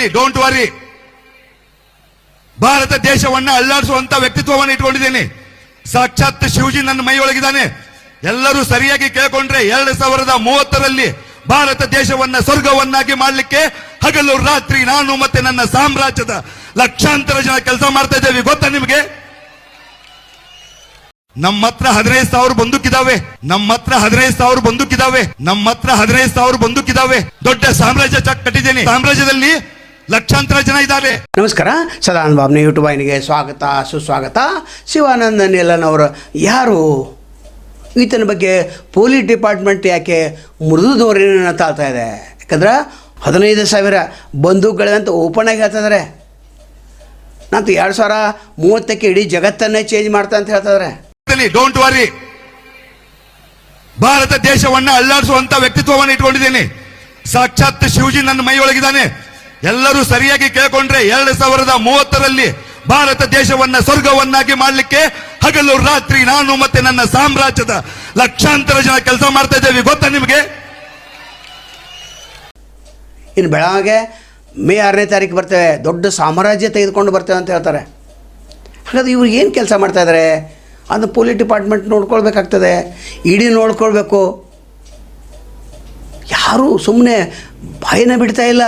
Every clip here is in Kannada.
ಇಟ್ಕೊಂಡಿದ್ದೀನಿ. Don't worry. ಭಾರತ ದೇಶವನ್ನ ಅಲ್ಲಾಡಿಸುವಂತ ವ್ಯಕ್ತಿತ್ವವನ್ನು ಇಟ್ಕೊಂಡಿದ್ದೀನಿ. ಸಾಕ್ಷಾತ್ ಶಿವಜಿ ನನ್ನ ಮೈಯೊಳಗಿದ್ದಾನೆ. ಎಲ್ಲರೂ ಸರಿಯಾಗಿ ಕೇಳ್ಕೊಂಡ್ರೆ 2030ರಲ್ಲಿ ಭಾರತ ದೇಶವನ್ನ ಸ್ವರ್ಗವನ್ನಾಗಿ ಮಾಡಲಿಕ್ಕೆ ಹಗಲು ರಾತ್ರಿ ನಾನು ಮತ್ತೆ ನನ್ನ ಸಾಮ್ರಾಜ್ಯದ ಲಕ್ಷಾಂತರ ಜನ ಕೆಲಸ ಮಾಡ್ತಾ ಇದ್ದೇವೆ. ಗೊತ್ತಾ ನಿಮಗೆ? ನಮ್ಮ ಹತ್ರ 15,000 ಬಂದೂಕಿದಾವೆ. ದೊಡ್ಡ ಸಾಮ್ರಾಜ್ಯ ಕಟ್ಟಿದ್ದೇನೆ. ಸಾಮ್ರಾಜ್ಯದಲ್ಲಿ ಲಕ್ಷಾಂತರ ಜನ ಇದ್ದಾರೆ. ನಮಸ್ಕಾರ. ಸದಾನಂದ ಬಾಬ್ನ ಯೂಟ್ಯೂಬ್ ವಾಹಿನಿಗೆ ಸ್ವಾಗತ ಸುಸ್ವಾಗತ. ಶಿವಾನಂದ ನೀಲನ್ ಯಾರು? ಈತನ ಬಗ್ಗೆ ಪೊಲೀಸ್ ಡಿಪಾರ್ಟ್ಮೆಂಟ್ ಯಾಕೆ ಮೃದು ಧೋರಣೆಯನ್ನು ತಾಳ್ತಾ ಇದೆ? ಯಾಕಂದ್ರೆ 15,000 ಬಂದೂಕುಗಳಿಗಂತ ಓಪನ್ ಆಗಿ ಹೇಳ್ತಿದ್ದಾರೆ. ನಂತ 2030ಕ್ಕೆ ಇಡೀ ಜಗತ್ತನ್ನೇ ಚೇಂಜ್ ಮಾಡ್ತಾ ಅಂತ ಹೇಳ್ತಿದ್ದಾರೆ. Don't worry. ಭಾರತ ದೇಶವನ್ನ ಅಲ್ಲಾಡಿಸುವಂತ ವ್ಯಕ್ತಿತ್ವವನ್ನು ಇಟ್ಕೊಂಡಿದ್ದೀನಿ. ಸಾಕ್ಷಾತ್ ಶಿವಜಿ ನನ್ನ ಮೈಯೊಳಗಿದ್ದಾನೆ. ಎಲ್ಲರೂ ಸರಿಯಾಗಿ ಕೇಳ್ಕೊಂಡ್ರೆ 2030ರಲ್ಲಿ ಭಾರತ ದೇಶವನ್ನ ಸ್ವರ್ಗವನ್ನಾಗಿ ಮಾಡಲಿಕ್ಕೆ ಹಗಲು ರಾತ್ರಿ ನಾನು ಮತ್ತೆ ನನ್ನ ಸಾಮ್ರಾಜ್ಯದ ಲಕ್ಷಾಂತರ ಜನ ಕೆಲಸ ಮಾಡ್ತಾ ಇದ್ದೇವೆ. ಗೊತ್ತಾ ನಿಮಗೆ? ಇನ್ನು ಬೆಳಗ್ಗೆ ಮೇ 6ನೇ ತಾರೀಕು ಬರ್ತೇವೆ, ದೊಡ್ಡ ಸಾಮ್ರಾಜ್ಯ ತೆಗೆದುಕೊಂಡು ಬರ್ತೇವೆ ಅಂತ ಹೇಳ್ತಾರೆ. ಹಾಗಾದ್ರೆ ಇವ್ರು ಏನು ಕೆಲಸ ಮಾಡ್ತಾ ಇದ್ದಾರೆ? ಅದು ಪೊಲೀಸ್ ಡಿಪಾರ್ಟ್ಮೆಂಟ್ ನೋಡ್ಕೊಳ್ಬೇಕಾಗ್ತದೆ, ಇಡೀ ನೋಡ್ಕೊಳ್ಬೇಕು. ಯಾರೂ ಸುಮ್ಮನೆ ಬಾಯಿನ ಬಿಡ್ತಾ ಇಲ್ಲ.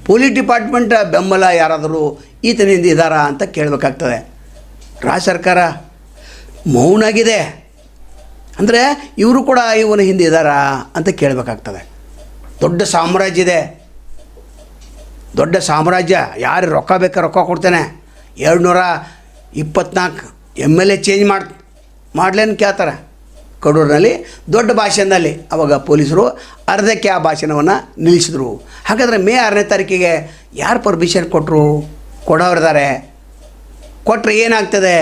ಪೊಲೀಸ್ ಡಿಪಾರ್ಟ್ಮೆಂಟ್ ಬೆಂಬಲ ಯಾರಾದರೂ ಈತನಿಂದ ಇದ್ದಾರಾ ಅಂತ ಕೇಳಬೇಕಾಗ್ತದೆ. ರಾಜ್ಯ ಸರ್ಕಾರ ಮೌನಾಗಿದೆ ಅಂದರೆ ಇವರು ಕೂಡ ಇವನ ಹಿಂದೆ ಇದ್ದಾರಾ ಅಂತ ಕೇಳಬೇಕಾಗ್ತದೆ. ದೊಡ್ಡ ಸಾಮ್ರಾಜ್ಯ ಇದೆ, ದೊಡ್ಡ ಸಾಮ್ರಾಜ್ಯ. ಯಾರು ರೊಕ್ಕ ಬೇಕಾ ರೊಕ್ಕ ಕೊಡ್ತೇನೆ. 224 MLA ಚೇಂಜ್ ಮಾಡ್ಲೇನು ಕೇಳ್ತಾರೆ ಕಡೂರಿನಲ್ಲಿ ದೊಡ್ಡ ಭಾಷಣದಲ್ಲಿ. ಅವಾಗ ಪೊಲೀಸರು ಅರ್ಧಕ್ಕೆ ಆ ಭಾಷಣವನ್ನು ನಿಲ್ಲಿಸಿದ್ರು. ಹಾಗಾದರೆ ಮೇ 6ನೇ ತಾರೀಕಿಗೆ ಯಾರು ಪರ್ಮಿಷನ್ ಕೊಡೋರಿದ್ದಾರೆ? ಕೊಟ್ಟರೆ ಏನಾಗ್ತದೆ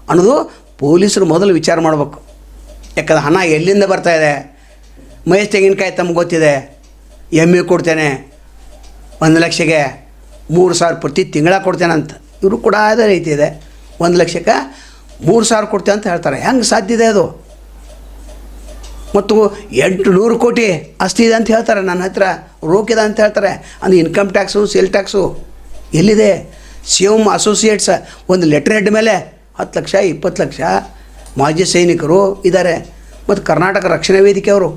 ಅನ್ನೋದು ಪೊಲೀಸರು ಮೊದಲು ವಿಚಾರ ಮಾಡಬೇಕು. ಯಾಕಂದ್ರೆ ಹಣ ಎಲ್ಲಿಂದ ಬರ್ತಾಯಿದೆ? ಮಹೇಶ್ ತೆಂಗಿನಕಾಯಿ ತಮ್ಗೆ ಗೊತ್ತಿದೆ. ಎಮ್ಮೆ ಕೊಡ್ತೇನೆ 1 ಲಕ್ಷಕ್ಕೆ 3,000 ಪ್ರತಿ ತಿಂಗಳ ಕೊಡ್ತೇನೆ ಅಂತ. ಇವರು ಕೂಡ ಅದೇ ರೀತಿ ಇದೆ. 1 ಲಕ್ಷಕ್ಕೆ 3,000 ಕೊಡ್ತೇನೆ ಅಂತ ಹೇಳ್ತಾರೆ. ಹೆಂಗೆ ಸಾಧ್ಯ ಇದೆ ಅದು? ಮತ್ತು 800 ಕೋಟಿ ಆಸ್ತಿ ಇದೆ ಅಂತ ಹೇಳ್ತಾರೆ. ನನ್ನ ಹತ್ರ ರೋಕಿದೆ ಅಂತ ಹೇಳ್ತಾರೆ. ಅಂದರೆ ಇನ್ಕಮ್ ಟ್ಯಾಕ್ಸು ಸೇಲ್ ಟ್ಯಾಕ್ಸು ಎಲ್ಲಿದೆ? ಸಿಎಂ ಅಸೋಸಿಯೇಟ್ಸ್ ಒಂದು ಲೆಟರ್ ಹೆಡ್ ಮೇಲೆ 10 ಲಕ್ಷ 20 ಲಕ್ಷ ಮಾಜಿ ಸೈನಿಕರು ಇದ್ದಾರೆ. ಮತ್ತು ಕರ್ನಾಟಕ ರಕ್ಷಣಾ ವೇದಿಕೆ ಅವ್ರು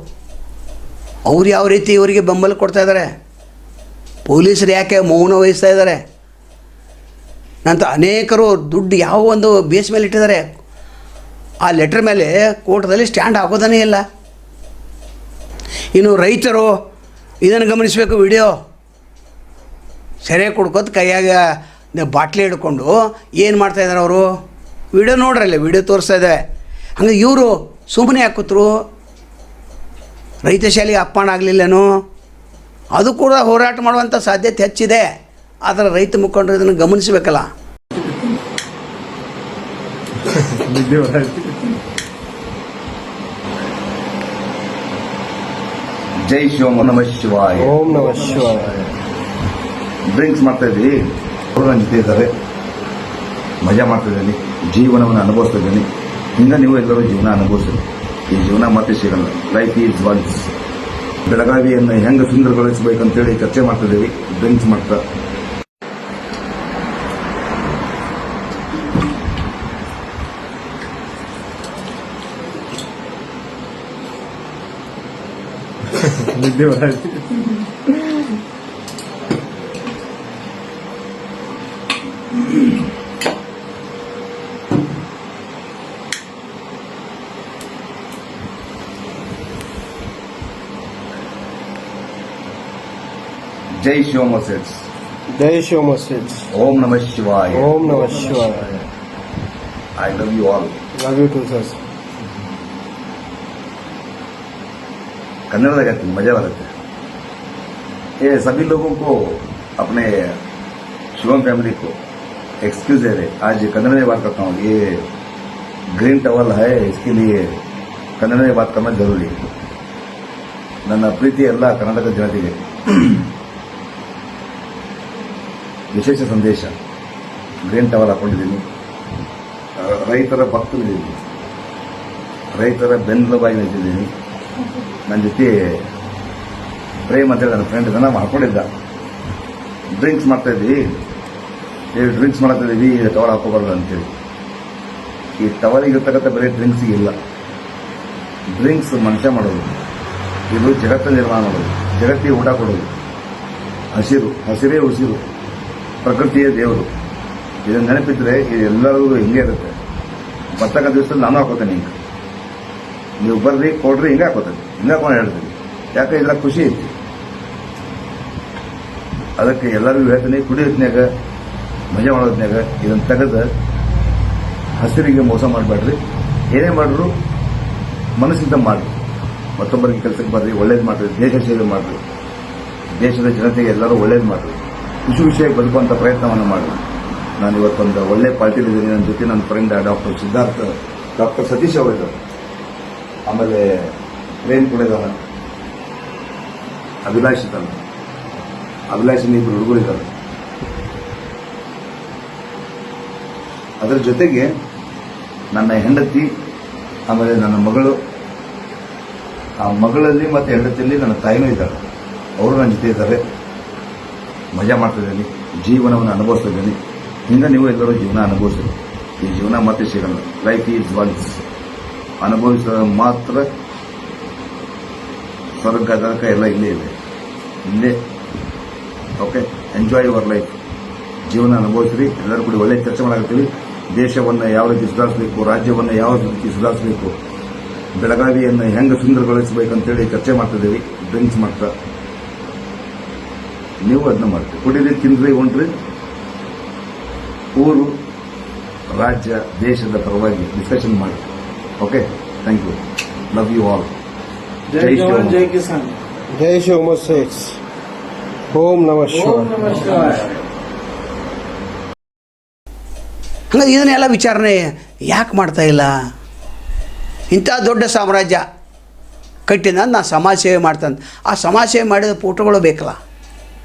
ಯಾವ ರೀತಿ ಇವರಿಗೆ ಬೆಂಬಲ ಕೊಡ್ತಾ ಇದ್ದಾರೆ? ಪೊಲೀಸರು ಯಾಕೆ ಮೌನ ವಹಿಸ್ತಾ ಇದ್ದಾರೆ? ನಂತರ ಅನೇಕರು ದುಡ್ಡು ಯಾವ ಒಂದು ಬೇಸ್ ಮೇಲೆ ಇಟ್ಟಿದ್ದಾರೆ. ಆ ಲೆಟ್ರ್ ಮೇಲೆ ಕೋರ್ಟ್ದಲ್ಲಿ ಸ್ಟ್ಯಾಂಡ್ ಆಗೋದೇ ಇಲ್ಲ. ಇನ್ನು ರೈತರು ಇದನ್ನು ಗಮನಿಸಬೇಕು. ವಿಡಿಯೋ ಸೆರೆ ಕುಡ್ಕೋತ ಕೈಯಾಗ ಬಾಟ್ಲಿ ಹಿಡ್ಕೊಂಡು ಏನು ಮಾಡ್ತಾಯಿದ್ದಾರೆ ಅವರು? ವಿಡಿಯೋ ನೋಡ್ರಲ್ಲ, ವಿಡಿಯೋ ತೋರಿಸ್ತಾ ಇದ್ದಾರೆ. ಹಂಗೆ ಇವರು ಸುಮ್ಮನೆ ಹಾಕುತ್ತರು. ರೈತ ಶಾಲೆಗೆ ಅಪ್ಪಣ ಆಗಲಿಲ್ಲನೋ ಅದು ಕೂಡ ಹೋರಾಟ ಮಾಡುವಂಥ ಸಾಧ್ಯತೆ ಹೆಚ್ಚಿದೆ. ಆದರೆ ರೈತ ಮುಖಂಡರು ಇದನ್ನು ಗಮನಿಸಬೇಕಲ್ಲ. ಜೈ ಶಿವಂ ನಮಃ ಶಿವಾಯ. ಓಂ ನಮಃ ಶಿವಾಯ. ಡ್ರಿಂಕ್ಸ್ ಮಾಡ್ತಾ ಇದ್ದೀವಿ, ನನ್ನ ಜೊತೆ ಇದ್ದಾರೆ, ಮಜಾ ಮಾಡ್ತಾ ಇದ್ದೀನಿ, ಜೀವನವನ್ನು ಅನುಭವಿಸ್ತಾ ಇದ್ದೀನಿ. ಹಿಂಗೆ ನೀವು ಎಲ್ಲರೂ ಜೀವನ ಅನುಭವಿಸಿ. ಈ ಜೀವನ ಮತ್ತೆ ಸಿಗಲ್ಲ. Life is once. ಬೆಳಗಾವಿಯನ್ನು ಹೆಂಗೆ ಸುಂದರಗೊಳಿಸಬೇಕಂತೇಳಿ ಚರ್ಚೆ ಮಾಡ್ತಾ ಇದ್ದೀವಿ. ಡ್ರಿಂಕ್ಸ್ ಮಾಡ್ತಾ ನಿದ್ದೆ ಬರಲ್ಲ. ಜೈ ಶಿವ ಮಸೇಡ್ಸ್. ಜೈ ಶಿವ ಮಸೇಡ್ಸ್. ಓಂ ನಮಃ ಶಿವಾಯ. ಓಂ ನಮಃ ಶಿವಾಯ. I love you all. Love you too sir. Kannada लगाती मजा आता है. ये सभी लोगों को अपने शिवम फैमिली को एक्सक्यूज दे रहे. आज कन्नड़ में बात करता हूँ. ये ग्रीन टवल है, इसके लिए कन्नड़ में बात करना जरूरी है. ನನ್ನ ಪ್ರೀತಿ ಎಲ್ಲ ಕರ್ನಾಟಕ ಜನತೆಗೆ ವಿಶೇಷ ಸಂದೇಶ. ಗ್ರೀನ್ ಟವಲ್ ಹಾಕೊಂಡಿದ್ದೀನಿ. ರೈತರ ಭಕ್ತರಿದ್ದೀನಿ, ರೈತರ ಬೆನ್ನೆಲುಬಾಗಿ ನಿಂತಿದ್ದೀನಿ. ನನ್ನ ಜೊತೆ ಪ್ರೇಮ್ ಅಂತೇಳಿ ನನ್ನ ಫ್ರೆಂಡ್ ಇದನ್ನ ಮಾಡ್ಕೊಂಡಿದ್ದ. ಡ್ರಿಂಕ್ಸ್ ಮಾಡ್ತಾ ಇದ್ವಿ, ಡ್ರಿಂಕ್ಸ್ ಮಾಡ್ತಾ ಇದೀವಿ, ಟವಲ್ ಹಾಕೋಬಾರ್ದು ಅಂತೇಳಿ. ಈ ಟವಲಿಗೆ ಇರ್ತಕ್ಕಂಥ ಬೇರೆ ಡ್ರಿಂಕ್ಸಿಗೆ ಇಲ್ಲ. ಡ್ರಿಂಕ್ಸ್ ಮನುಷ್ಯ ಮಾಡೋದು, ಇದು ಜಗತ್ತನ್ನು ನಿರ್ಮಾಣ ಮಾಡೋದು, ಜಗತ್ತಿಗೆ ಊಟ ಕೊಡೋದು. ಹಸಿರೇ ಉಸಿರು, ಪ್ರಕೃತಿಯೇ ದೇವರು. ಇದನ್ನು ನೆನಪಿದ್ರೆ ಇದು ಎಲ್ಲರಿಗೂ ಹಿಂಗೆ ಇರುತ್ತೆ. ಬರ್ತಕ್ಕಂಥ ದಿವಸದಲ್ಲಿ ನಾನು ಹಾಕೋತೇನೆ ಹಿಂಗೆ, ನೀವು ಬರ್ರಿ ಕೊಡ್ರಿ ಹಿಂಗೆ ಹಾಕೋತೇನೆ, ಹಿಂಗೆ ಹಾಕೊಂಡು ಹೇಳ್ತೀನಿ. ಯಾಕೆ ಇಲ್ಲ ಖುಷಿ ಐತಿ. ಅದಕ್ಕೆ ಎಲ್ಲರಿಗೂ ಹೇಳ್ತೀನಿ, ಕುಡಿಯೋದ್ನಾಗ ಮಜಾ ಮಾಡೋದ್ನಾಗ ಇದನ್ನು ತೆಗೆದು ಹಸಿರಿಗೆ ಮೋಸ ಮಾಡಬೇಡ್ರಿ. ಏನೇ ಮಾಡಿದ್ರು ಮನಸ್ಸಿಂದ ಮಾಡಿರಿ. ಮತ್ತೊಬ್ಬರಿಗೆ ಕೆಲಸಕ್ಕೆ ಬರ್ರಿ, ಒಳ್ಳೇದು ಮಾಡಿರಿ, ದೇಶ ಸೇವೆ ಮಾಡಿರಿ, ದೇಶದ ಜನತೆಗೆ ಎಲ್ಲರೂ ಒಳ್ಳೇದು ಮಾಡಿರಿ, ಖುಷಿ ಖುಷಿಯಾಗಿ ಬದುಕುವಂಥ ಪ್ರಯತ್ನವನ್ನು ಮಾಡಿರಿ. ನಾನು ಇವತ್ತೊಂದು ಒಳ್ಳೆ ಪಾರ್ಟಿಲಿದ್ದೀನಿ. ನನ್ನ ಜೊತೆ ನನ್ನ friend doctor Siddharth, doctor Satish ಅವರಿದ್ದಾರೆ, ಆಮೇಲೆ ಪ್ರೇಮ್ ಕೂಡ ಇದ್ದಾನೆ, ಅಭಿಲಾಷ್ ಇದ್ದಾನೆ, ಅಭಿಲಾಷಿನ ಇಬ್ಬರು ಹುಡುಗರಿದ್ದಾರೆ. ಅದರ ಜೊತೆಗೆ ನನ್ನ ಹೆಂಡತಿ, ಆಮೇಲೆ ನನ್ನ ಮಗಳು, ಆ ಮಗಳಲ್ಲಿ ಮತ್ತು ಹೆಂಡತಿಯಲ್ಲಿ ನನ್ನ ತಾಯಿನೂ ಇದ್ದಾರೆ. ಅವರು ನನ್ನ ಜೊತೆ ಇದ್ದಾರೆ. ಮಜಾ ಮಾಡ್ತಿದ್ದೀನಿ, ಜೀವನವನ್ನು ಅನುಭವಿಸ್ತಿದ್ದೀನಿ. ಹಿಂಗೆ ನೀವು ಎಲ್ಲರೂ ಜೀವನ ಅನುಭವಿಸಿರಿ. ಈ ಜೀವನ ಮತ್ತೆ ಸಿಗಲ್ಲ. Life is once. ಅನುಭವಿಸಿದ ಮಾತ್ರ ಸ್ವರ್ಗ ನರಕ ಎಲ್ಲ ಇಲ್ಲೇ ಇದೆ, ಇಲ್ಲೇ. Okay, enjoy your life. ಜೀವನ ಅನುಭವಿಸ್ರಿ. ಎಲ್ಲರೂ ಕೂಡ ಒಳ್ಳೆ ಚರ್ಚೆ ಮಾಡಾಕತ್ತೀವಿ. ದೇಶವನ್ನು ಯಾವ ರೀತಿ ಸುಧಾರಿಸಬೇಕು, ರಾಜ್ಯವನ್ನು ಯಾವ ರೀತಿ ಸುಧಾರಿಸಬೇಕು, ಬೆಳಗಾವಿಯನ್ನು ಹೆಂಗೆ ಸುಂದರಗೊಳಿಸಬೇಕಂತೇಳಿ ಚರ್ಚೆ ಮಾಡ್ತಿದ್ದೀವಿ. ಡ್ರಿಂಕ್ಸ್ ಮಾಡ್ತಾ ನೀವು ಅದನ್ನ ಮಾಡ್ತೀವಿ. ಕುಡೀರಿ, ತಿನ್ರಿ, ಉಣ್ರಿ. ಊರು, ರಾಜ್ಯ, ದೇಶದ ಪರವಾಗಿ ಡಿಸ್ಕಷನ್ ಮಾಡಿ. Okay, thank you. Love you all. जय जवान जय किसान जय शिव मसेज ओम नमः शिवाय ಹಂಗಾಗಿ ಇದನ್ನೆಲ್ಲ ವಿಚಾರಣೆ ಯಾಕೆ ಮಾಡ್ತಾ ಇಲ್ಲ? ಇಂಥ ದೊಡ್ಡ ಸಾಮ್ರಾಜ್ಯ ಕಟ್ಟಿದ ನಾನು ಸಮಾಜ ಸೇವೆ ಮಾಡ್ತಾನೆ. ಆ ಸಮಾಜ ಸೇವೆ ಮಾಡಿದ ಫೋಟೋಗಳು ಬೇಕಲ್ಲ.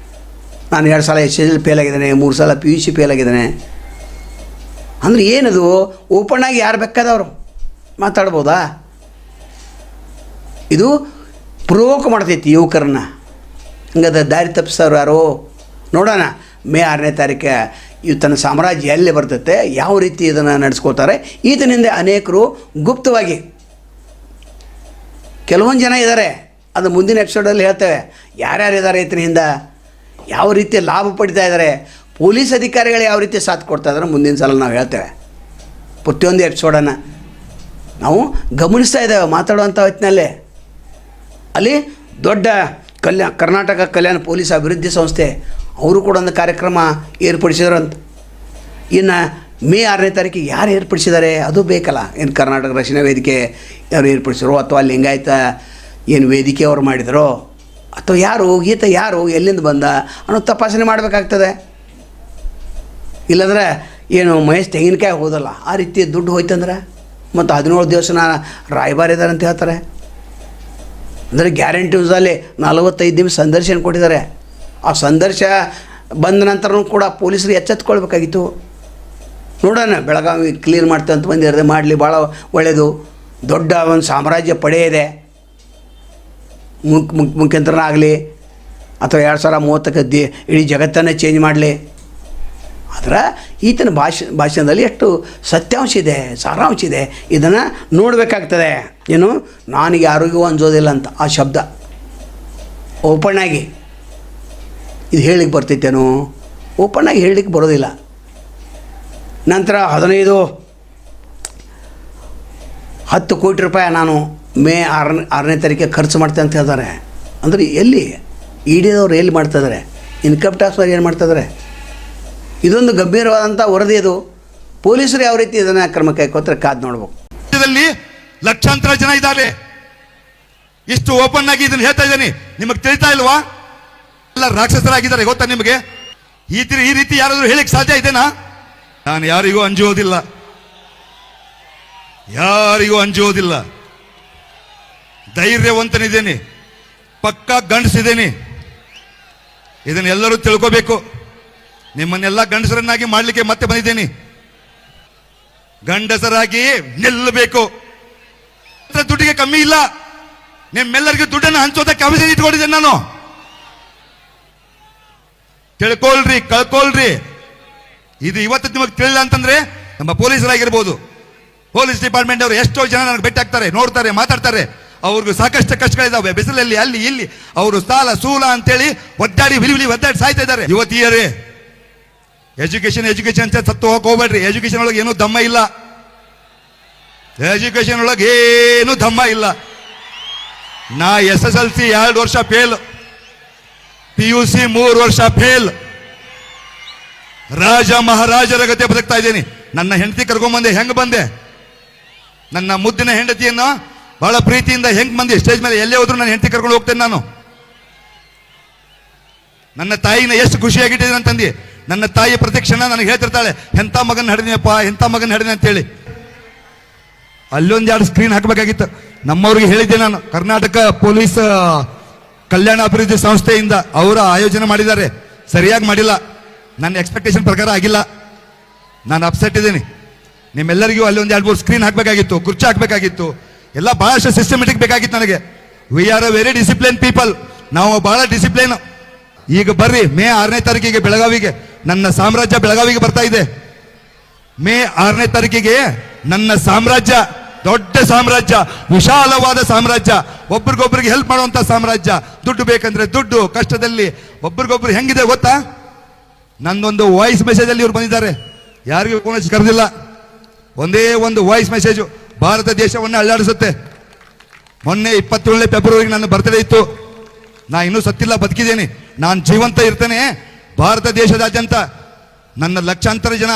ನಾನು 2 ಸಲ SSLC ಫೇಲ್ ಆಗಿದ್ದೇನೆ, 3 ಸಲ PUC ಫೇಲ್ ಆಗಿದ್ದೇನೆ. ಅಂದರೆ ಏನದು? ಓಪನ್ನಾಗಿ ಯಾರು ಬೇಕಾದವರು ಮಾತಾಡ್ಬೋದಾ? ಇದು ಪ್ರೋವೋಕ್ ಮಾಡ್ತೈತಿ ಯುವಕರನ್ನ. ಹಂಗದ ದಾರಿ ತಪ್ಪಿಸೋರು ಯಾರು ನೋಡೋಣ. ಮೇ 6ನೇ ತಾರೀಕು ತನ್ನ ಸಾಮ್ರಾಜ್ಯ ಎಲ್ಲಿ ಬರ್ತೈತೆ, ಯಾವ ರೀತಿ ಇದನ್ನು ನಡೆಸ್ಕೋತಾರೆ. ಈತನಿಂದ ಅನೇಕರು ಗುಪ್ತವಾಗಿ, ಕೆಲವೊಂದು ಜನ ಇದ್ದಾರೆ, ಅದು ಮುಂದಿನ ಎಪಿಸೋಡಲ್ಲಿ ಹೇಳ್ತೇವೆ. ಯಾರ್ಯಾರಿದ್ದಾರೆ ಈತನಿಂದ, ಯಾವ ರೀತಿ ಲಾಭ ಪಡಿತಾ ಇದ್ದಾರೆ, ಪೊಲೀಸ್ ಅಧಿಕಾರಿಗಳು ಯಾವ ರೀತಿ ಸಾಥ್ ಕೊಡ್ತಾ ಇದ್ದಾರೆ, ಮುಂದಿನ ಸಲ ನಾವು ಹೇಳ್ತೇವೆ. ಪ್ರತಿಯೊಂದು ಎಪಿಸೋಡನ್ನು ನಾವು ಗಮನಿಸ್ತಾ ಇದ್ದೇವೆ ಮಾತಾಡುವಂಥ ಹೊತ್ತಿನಲ್ಲೇ. ಅಲ್ಲಿ ದೊಡ್ಡ ಕರ್ನಾಟಕ ಕಲ್ಯಾಣ ಪೊಲೀಸ್ ಅಭಿವೃದ್ಧಿ ಸಂಸ್ಥೆ ಅವರು ಕೂಡ ಒಂದು ಕಾರ್ಯಕ್ರಮ ಏರ್ಪಡಿಸಿದ್ರಂತ. ಇನ್ನು ಮೇ 6ನೇ ತಾರೀಕಿಗೆ ಯಾರು ಏರ್ಪಡಿಸಿದ್ದಾರೆ ಅದು ಬೇಕಲ್ಲ. ಏನು ಕರ್ನಾಟಕ ರಕ್ಷಣಾ ವೇದಿಕೆ ಯಾರು ಏರ್ಪಡಿಸಿರೋ, ಅಥವಾ ಲಿಂಗಾಯತ ಏನು ವೇದಿಕೆ ಅವರು ಮಾಡಿದರೋ, ಅಥವಾ ಯಾರು ಈತ ಯಾರು ಎಲ್ಲಿಂದ ಬಂದ ಅನ್ನೋ ತಪಾಸಣೆ ಮಾಡಬೇಕಾಗ್ತದೆ. ಇಲ್ಲಾಂದ್ರೆ ಏನು ಮಹೇಶ್ ತೆಂಗಿನಕಾಯಿ ಹೋದಲ್ಲ ಆ ರೀತಿ ದುಡ್ಡು ಹೋಯ್ತಂದ್ರೆ, ಮತ್ತು 17 ದಿವಸ ರಾಯಭಾರ ಇದ್ದಾರೆ ಅಂತ ಹೇಳ್ತಾರೆ. ಅಂದರೆ ಗ್ಯಾರಂಟಿ ಯೂಸಲ್ಲಿ 45 ನಿಮಿಷ ಸಂದರ್ಶನ ಕೊಟ್ಟಿದ್ದಾರೆ. ಆ ಸಂದರ್ಶ ಬಂದ ನಂತರ ಕೂಡ ಪೊಲೀಸರು ಎಚ್ಚೆತ್ಕೊಳ್ಬೇಕಾಗಿತ್ತು. ನೋಡೋಣ, ಬೆಳಗಾವಿ ಕ್ಲಿಯರ್ ಮಾಡ್ತಾ ಅಂತ ಬಂದಿರದೆ ಮಾಡಲಿ, ಭಾಳ ಒಳ್ಳೆಯದು. ದೊಡ್ಡ ಒಂದು ಸಾಮ್ರಾಜ್ಯ ಪಡೆ ಇದೆ. ಮುಖ್ಯಮಂತ್ರಿನಾಗಲಿ ಅಥವಾ 2030ಕ್ಕೆ ಇಡೀ ಜಗತ್ತನ್ನೇ ಚೇಂಜ್ ಮಾಡಲಿ. ಆದರೆ ಈತನ ಭಾಷಣದಲ್ಲಿ ಎಷ್ಟು ಸತ್ಯಾಂಶ ಇದೆ, ಸಾರಾಂಶ ಇದೆ, ಇದನ್ನು ನೋಡಬೇಕಾಗ್ತದೆ. ಏನು, ನನಗೆ ಯಾರಿಗೂ ಅಂಜೋದಿಲ್ಲ ಅಂತ ಆ ಶಬ್ದ ಓಪನ್ನಾಗಿ ಇದು ಹೇಳಿಕ್ಕೆ ಬರ್ತೈತೇನೋ? ಓಪನ್ನಾಗಿ ಹೇಳಲಿಕ್ಕೆ ಬರೋದಿಲ್ಲ. ನಂತರ 10 ಕೋಟಿ ರೂಪಾಯಿ ನಾನು ಮೇ 6ನೇ ತಾರೀಕಿಗೆ ಖರ್ಚು ಮಾಡ್ತೇನೆ ಅಂತ ಹೇಳ್ತಾರೆ. ಅಂದರೆ ಎಲ್ಲಿ ಇಡಿದವ್ರು ಎಲ್ಲಿ ಮಾಡ್ತಾಯಿದ್ದಾರೆ? ಇನ್ಕಮ್ ಟ್ಯಾಕ್ಸ್ನವ್ರು ಏನು ಮಾಡ್ತಾಯಿದ್ದಾರೆ? ಇದೊಂದು ಗಂಭೀರವಾದಂಥ ವರದಿ. ಇದು ಪೊಲೀಸರು ಯಾವ ರೀತಿ ಇದನ್ನು ಕ್ರಮ ಕೈಗೊಳ್ತಾರೆ ಕಾದು ನೋಡ್ಬೇಕು. ರಾಜ್ಯದಲ್ಲಿ ಲಕ್ಷಾಂತರ ಜನ ಇದ್ದಾರೆ. ಇಷ್ಟು ಓಪನ್ ಆಗಿ ಇದನ್ನು ಹೇಳ್ತಾ ಇದ್ದೇನೆ, ನಿಮಗೆ ತಿಳಿತಾ ಇಲ್ವಾ? ಎಲ್ಲ ರಾಕ್ಷಸರಾಗಿದ್ದಾರೆ, ಗೊತ್ತಾ ನಿಮಗೆ? ಈ ರೀತಿ ಯಾರಾದ್ರೂ ಹೇಳಿಕ್ ಸಾಧ್ಯ ಇದೆನಾ? ನಾನು ಯಾರಿಗೂ ಅಂಜುವುದಿಲ್ಲ, ಯಾರಿಗೂ ಅಂಜುವುದಿಲ್ಲ. ಧೈರ್ಯವಂತನಿದ್ದೇನೆ, ಪಕ್ಕಾ ಗಂಡಸಿದ್ದೇನೆ. ಇದನ್ನೆಲ್ಲರೂ ತಿಳ್ಕೋಬೇಕು. ನಿಮ್ಮನ್ನೆಲ್ಲ ಗಂಡಸರನ್ನಾಗಿ ಮಾಡಲಿಕ್ಕೆ ಮತ್ತೆ ಬಂದಿದ್ದೇನೆ. ಗಂಡಸರಾಗಿ ನಿಲ್ಲಬೇಕು. ದುಡ್ಡಿಗೆ ಕಮ್ಮಿ ಇಲ್ಲ. ನಿಮ್ಮೆಲ್ಲರಿಗೂ ದುಡ್ಡನ್ನು ಹಂಚೋದಕ್ಕೆ ಅವಶ್ಯ ಇಟ್ಕೊಂಡಿದ್ದೇನೆ ನಾನು. ತಿಳ್ಕೊಳ್ರಿ, ಕಳ್ಕೊಳ್ರಿ. ಇದು ಇವತ್ತು ನಿಮಗೆ ತಿಳಿಲ್ಲ ಅಂತಂದ್ರೆ ನಮ್ಮ ಪೊಲೀಸರಾಗಿರ್ಬೋದು, ಪೊಲೀಸ್ ಡಿಪಾರ್ಟ್ಮೆಂಟ್ ಅವರು ಎಷ್ಟೋ ಜನ ನನಗೆ ಭೇಟಿ ಆಗ್ತಾರೆ, ನೋಡ್ತಾರೆ, ಮಾತಾಡ್ತಾರೆ. ಅವ್ರಿಗೂ ಸಾಕಷ್ಟು ಕಷ್ಟಗಳಿದ್ದಾವೆ, ಬಿಸಿಲಲ್ಲಿ ಅಲ್ಲಿ ಇಲ್ಲಿ ಅವರು ಸಾಲ ಸೂಲ ಅಂತೇಳಿ ಒದ್ದಾಡಿ ವಿಲಿ ಒದ್ದಾಡಿ ಸಾಯ್ತಾ ಇದ್ದಾರೆ. ಯುವತಿಯರೇ, ಎಜುಕೇಶನ್ ಅಂತ ಸತ್ತು ಹೋಗಕ್ ಹೋಗ್ಬೇಡ್ರಿ. ಎಜುಕೇಶನ್ ಒಳಗೆ ಏನೂ ದಮ್ಮ ಇಲ್ಲ. ಎಜುಕೇಶನ್ ಒಳಗೆ ಏನೂ ದಮ್ಮ ಇಲ್ಲ. ನಾ SSLC 2 ವರ್ಷ ಫೇಲ್, PUC 3 ವರ್ಷ ಫೇಲ್. ರಾಜ ಮಹಾರಾಜರ ಗತೆ ಬದುಕ್ತಾ ಇದ್ದೀನಿ. ನನ್ನ ಹೆಂಡತಿ ಕರ್ಕೊಂಡ್ಬಂದೆ, ಹೆಂಗ್ ಬಂದೆ? ನನ್ನ ಮುದ್ದಿನ ಹೆಂಡತಿಯನ್ನು ಬಹಳ ಪ್ರೀತಿಯಿಂದ ಹೆಂಗ್ ಬಂದೆ? ಸ್ಟೇಜ್ ಮೇಲೆ ಎಲ್ಲೇ ಹೋದ್ರು ನನ್ನ ಹೆಂಡತಿ ಕರ್ಕೊಂಡು ಹೋಗ್ತೇನೆ ನಾನು. ನನ್ನ ತಾಯಿನ ಎಷ್ಟು ಖುಷಿಯಾಗಿಟ್ಟಿದ್ದೀನಿ ಅಂತಂದು ನನ್ನ ತಾಯಿ ಪ್ರತಿಕ್ಷಣ ನನಗೆ ಹೇಳ್ತಿರ್ತಾಳೆ, ಎಂಥ ಮಗನ ಹಡಿದೀನಪ್ಪ, ಎಂಥ ಮಗನ ಹಡಿದೀನಿ ಅಂತೇಳಿ. ಅಲ್ಲೊಂದು 2 ಸ್ಕ್ರೀನ್ ಹಾಕಬೇಕಾಗಿತ್ತು. ನಮ್ಮವ್ರಿಗೆ ಹೇಳಿದ್ದೆ ನಾನು, ಕರ್ನಾಟಕ ಪೊಲೀಸ್ ಕಲ್ಯಾಣ ಅಭಿವೃದ್ಧಿ ಸಂಸ್ಥೆಯಿಂದ ಅವರ ಆಯೋಜನೆ ಮಾಡಿದ್ದಾರೆ, ಸರಿಯಾಗಿ ಮಾಡಿಲ್ಲ. ನನ್ನ ಎಕ್ಸ್ಪೆಕ್ಟೇಷನ್ ಪ್ರಕಾರ ಆಗಿಲ್ಲ. ನಾನು ಅಪ್ಸೆಟ್ ಇದ್ದೀನಿ. ನಿಮ್ಮೆಲ್ಲರಿಗೂ ಅಲ್ಲಿ ಒಂದು 2-3 ಸ್ಕ್ರೀನ್ ಹಾಕಬೇಕಾಗಿತ್ತು, ಕುರ್ಚಿ ಹಾಕಬೇಕಾಗಿತ್ತು, ಎಲ್ಲ ಬಹಳಷ್ಟು ಸಿಸ್ಟಮೆಟಿಕ್ ಬೇಕಾಗಿತ್ತು ನನಗೆ. We are a very discipline people. ನಾವು ಬಹಳ ಡಿಸಿಪ್ಲಿನ್. ಈಗ ಬರ್ರಿ, ಮೇ 6ನೇ ತಾರೀಕಿಗೆ ಬೆಳಗಾವಿಗೆ ನನ್ನ ಸಾಮ್ರಾಜ್ಯ ಬೆಳಗಾವಿಗೆ ಬರ್ತಾ ಇದೆ. ಮೇ 6ನೇ ತಾರೀಕಿಗೆ ನನ್ನ ಸಾಮ್ರಾಜ್ಯ, ದೊಡ್ಡ ಸಾಮ್ರಾಜ್ಯ, ವಿಶಾಲವಾದ ಸಾಮ್ರಾಜ್ಯ, ಒಬ್ರಿಗೊಬ್ರಿಗೆ ಹೆಲ್ಪ್ ಮಾಡುವಂತ ಸಾಮ್ರಾಜ್ಯ. ದುಡ್ಡು ಬೇಕಂದ್ರೆ ದುಡ್ಡು, ಕಷ್ಟದಲ್ಲಿ ಒಬ್ರಿಗೊಬ್ರು ಹೆಂಗಿದೆ ಗೊತ್ತಾ? ನಂದೊಂದು ವಾಯ್ಸ್ ಮೆಸೇಜ್ ಅಲ್ಲಿ ಇವ್ರು ಬಂದಿದ್ದಾರೆ, ಯಾರಿಗೂ ಫೋನ್ ಕರೆದಿಲ್ಲ. ಒಂದೇ ಒಂದು ವಾಯ್ಸ್ ಮೆಸೇಜು ಭಾರತ ದೇಶವನ್ನು ಅಲ್ಲಾಡಿಸುತ್ತೆ. ಮೊನ್ನೆ 27 ಫೆಬ್ರವರಿಗೆ ನನ್ನ ಬರ್ತ್ಡೇ ಇತ್ತು. ನಾ ಇನ್ನೂ ಸತ್ತಿಲ್ಲ, ಬದುಕಿದ್ದೇನೆ, ನಾನು ಜೀವಂತ ಇರ್ತೇನೆ. ಭಾರತ ದೇಶದಾದ್ಯಂತ ನನ್ನ ಲಕ್ಷಾಂತರ ಜನ,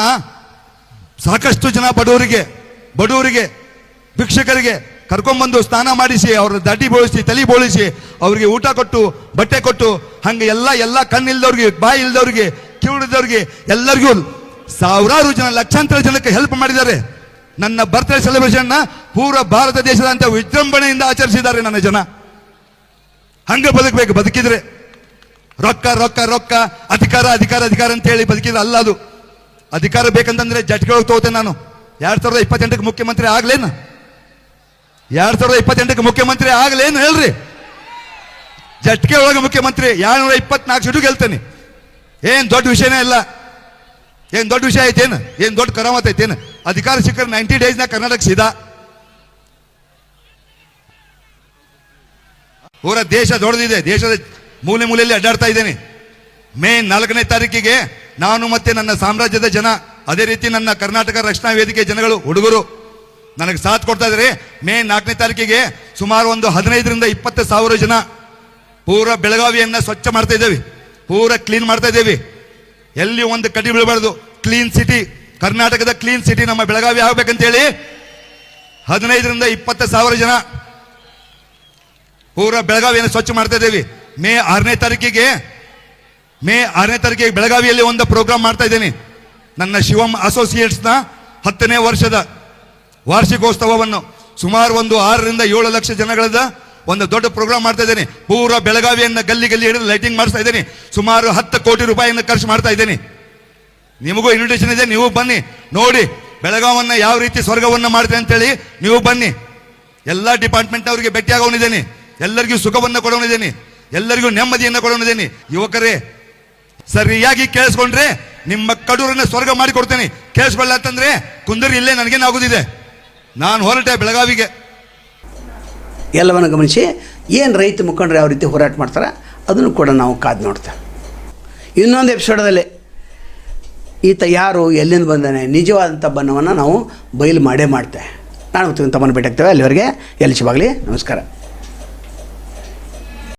ಸಾಕಷ್ಟು ಜನ ಬಡವರಿಗೆ ಭಿಕ್ಷಕರಿಗೆ ಕರ್ಕೊಂಡ್ಬಂದು ಸ್ನಾನ ಮಾಡಿಸಿ, ಅವ್ರ ದಡ್ಡಿ ಬೋಳಿಸಿ, ತಲೆ ಬೋಳಿಸಿ, ಅವ್ರಿಗೆ ಊಟ ಕೊಟ್ಟು, ಬಟ್ಟೆ ಕೊಟ್ಟು, ಹಂಗೆ ಎಲ್ಲ ಕಣ್ಣಿಲ್ದವ್ರಿಗೆ, ಬಾಯಿ ಇಲ್ದವ್ರಿಗೆ, ಕಿವಿಡದವ್ರಿಗೆ ಎಲ್ಲರಿಗೂ ಸಾವಿರಾರು ಜನ, ಲಕ್ಷಾಂತರ ಜನಕ್ಕೆ ಹೆಲ್ಪ್ ಮಾಡಿದ್ದಾರೆ. ನನ್ನ ಬರ್ತ್ಡೇ ಸೆಲೆಬ್ರೇಷನ್ ಪೂರ ಭಾರತ ದೇಶದಂತ ವಿಜೃಂಭಣೆಯಿಂದ ಆಚರಿಸಿದ್ದಾರೆ ನನ್ನ ಜನ. ಹಂಗೆ ಬದುಕಬೇಕು. ಬದುಕಿದ್ರೆ ರೊಕ್ಕ ರೊಕ್ಕ ರೊಕ್ಕ, ಅಧಿಕಾರ ಅಧಿಕಾರ ಅಧಿಕಾರ ಅಂತ ಹೇಳಿ ಬದುಕಿದ್ರೆ ಅಲ್ಲ ಅದು. ಅಧಿಕಾರ ಬೇಕಂತಂದ್ರೆ ಜಟ್ಗೆ ತಗೋತೇನೆ ನಾನು. 2028ಕ್ಕೆ ಮುಖ್ಯಮಂತ್ರಿ ಆಗ್ಲೇನು? 2028ಕ್ಕೆ ಮುಖ್ಯಮಂತ್ರಿ ಆಗ್ಲೇನು ಹೇಳ್ರಿ? ಜಟ್ಗೆ ಒಳಗೆ ಮುಖ್ಯಮಂತ್ರಿ 224 ಸೀಟು ಗೆಲ್ತೇನೆ. ಏನ್ ದೊಡ್ಡ ವಿಷಯನೇ ಇಲ್ಲ. ಏನ್ ದೊಡ್ಡ ವಿಷಯ ಐತೇನು? ಏನ್ ದೊಡ್ಡ ಕರಾಮತ್ ಐತೇನು? ಅಧಿಕಾರ ಸಿಕ್ಕರೆ 90 ಡೇಸ್ನ ಕರ್ನಾಟಕ ಸೀದಾ. ಪೂರ ದೇಶ ದೊಡ್ಡದಿದೆ, ದೇಶದ ಮೂಲೆ ಮೂಲೆಯಲ್ಲಿ ಅಡ್ಡಾಡ್ತಾ ಇದ್ದೇನೆ. ಮೇ 4ನೇ ತಾರೀಕಿಗೆ ನಾನು ಮತ್ತೆ ನನ್ನ ಸಾಮ್ರಾಜ್ಯದ ಜನ, ಅದೇ ರೀತಿ ನನ್ನ ಕರ್ನಾಟಕ ರಕ್ಷಣಾ ವೇದಿಕೆ ಜನಗಳು, ಹುಡುಗರು ನನಗೆ ಸಾಥ್ ಕೊಡ್ತಾ ಇದ್ದಾರೆ. ಮೇ 4ನೇ ತಾರೀಕಿಗೆ ಸುಮಾರು ಒಂದು 15ರಿಂದ 20 ಸಾವಿರ ಜನ ಪೂರ ಬೆಳಗಾವಿಯನ್ನ ಸ್ವಚ್ಛ ಮಾಡ್ತಾ ಇದ್ದೇವೆ, ಪೂರ ಕ್ಲೀನ್ ಮಾಡ್ತಾ ಇದ್ದೇವೆ. ಎಲ್ಲಿ ಒಂದು ಕಡ್ಡಿ ಬೀಳಬಾರ್ದು. ಕ್ಲೀನ್ ಸಿಟಿ, ಕರ್ನಾಟಕದ ಕ್ಲೀನ್ ಸಿಟಿ ನಮ್ಮ ಬೆಳಗಾವಿ ಆಗ್ಬೇಕಂತೇಳಿ 15ರಿಂದ 20 ಸಾವಿರ ಜನ ಪೂರ ಬೆಳಗಾವಿಯನ್ನು ಸ್ವಚ್ಛ ಮಾಡ್ತಾ ಇದ್ದೇವೆ. ಮೇ 6ನೇ ತಾರೀಕಿಗೆ ಬೆಳಗಾವಿಯಲ್ಲಿ ಒಂದು ಪ್ರೋಗ್ರಾಮ್ ಮಾಡ್ತಾ ಇದ್ದೇನೆ. ನನ್ನ ಶಿವಂ ಅಸೋಸಿಯೇಟ್ಸ್ನ 10ನೇ ವರ್ಷದ ವಾರ್ಷಿಕೋತ್ಸವವನ್ನು ಸುಮಾರು ಒಂದು 6ರಿಂದ 7 ಲಕ್ಷ ಜನಗಳದ ಒಂದು ದೊಡ್ಡ ಪ್ರೋಗ್ರಾಮ್ ಮಾಡ್ತಾ ಇದ್ದೇನೆ. ಪೂರ ಬೆಳಗಾವಿಯನ್ನ ಗಲ್ಲಿ ಹಿಡಿದು ಲೈಟಿಂಗ್ ಮಾಡಿಸ್ತಾ ಇದ್ದೇನೆ. ಸುಮಾರು 10 ಕೋಟಿ ರೂಪಾಯಿಯನ್ನು ಖರ್ಚು ಮಾಡ್ತಾ ಇದ್ದೇನೆ. ನಿಮಗೂ ಇನ್ವಿಟೇಷನ್ ಇದೆ, ನೀವು ಬನ್ನಿ ನೋಡಿ ಬೆಳಗಾವನ್ನ ಯಾವ ರೀತಿ ಸ್ವರ್ಗವನ್ನ ಮಾಡ್ತೇನೆ ಅಂತೇಳಿ. ನೀವು ಬನ್ನಿ. ಎಲ್ಲ ಡಿಪಾರ್ಟ್ಮೆಂಟ್ ಅವರಿಗೆ ಭೇಟಿಯಾಗೋನಿದ್ದೇನೆ, ಎಲ್ಲರಿಗೂ ಸುಖವನ್ನು ಕೊಡೋನಿದ್ದೇನೆ, ಎಲ್ಲರಿಗೂ ನೆಮ್ಮದಿಯನ್ನು ಕೊಡೋನಿದ್ದೇನೆ. ಯುವಕರೇ, ಸರಿಯಾಗಿ ಕೇಳಿಸ್ಕೊಂಡ್ರೆ ನಿಮ್ಮ ಕಡೂರನ್ನ ಸ್ವರ್ಗ ಮಾಡಿ ಕೊಡ್ತೇನೆ. ಕೇಳಿಸ್ಕೊಳ್ಳ ಅಂತಂದ್ರೆ ಕುಂದರಿ ಇಲ್ಲೇ ನನಗೇನಾಗುದಿದೆ. ನಾನು ಹೊರಟೆ ಬೆಳಗಾವಿಗೆ. ಎಲ್ಲವನ್ನು ಗಮನಿಸಿ, ಏನು ರೈತ ಮುಖಂಡರು ಯಾವ ರೀತಿ ಹೋರಾಟ ಮಾಡ್ತಾರೆ ಅದನ್ನು ಕೂಡ ನಾವು ಕಾದು ನೋಡ್ತೇವೆ. ಇನ್ನೊಂದು ಎಪಿಸೋಡಲ್ಲಿ ಈತ ಯಾರು, ಎಲ್ಲಿಂದ ಬಂದಾನೆ, ನಿಜವಾದಂಥ ಬಣ್ಣವನ್ನು ನಾವು ಬಯಲು ಮಾಡೇ ಮಾಡ್ತೇವೆ. ನಾನು ತಮ್ಮನ್ನು ಭೇಟಿ ಆಗ್ತೇವೆ. ಅಲ್ಲಿವರೆಗೆ ಎಲ್ಲಿ ಶಿವಾಗಲಿ, ನಮಸ್ಕಾರ.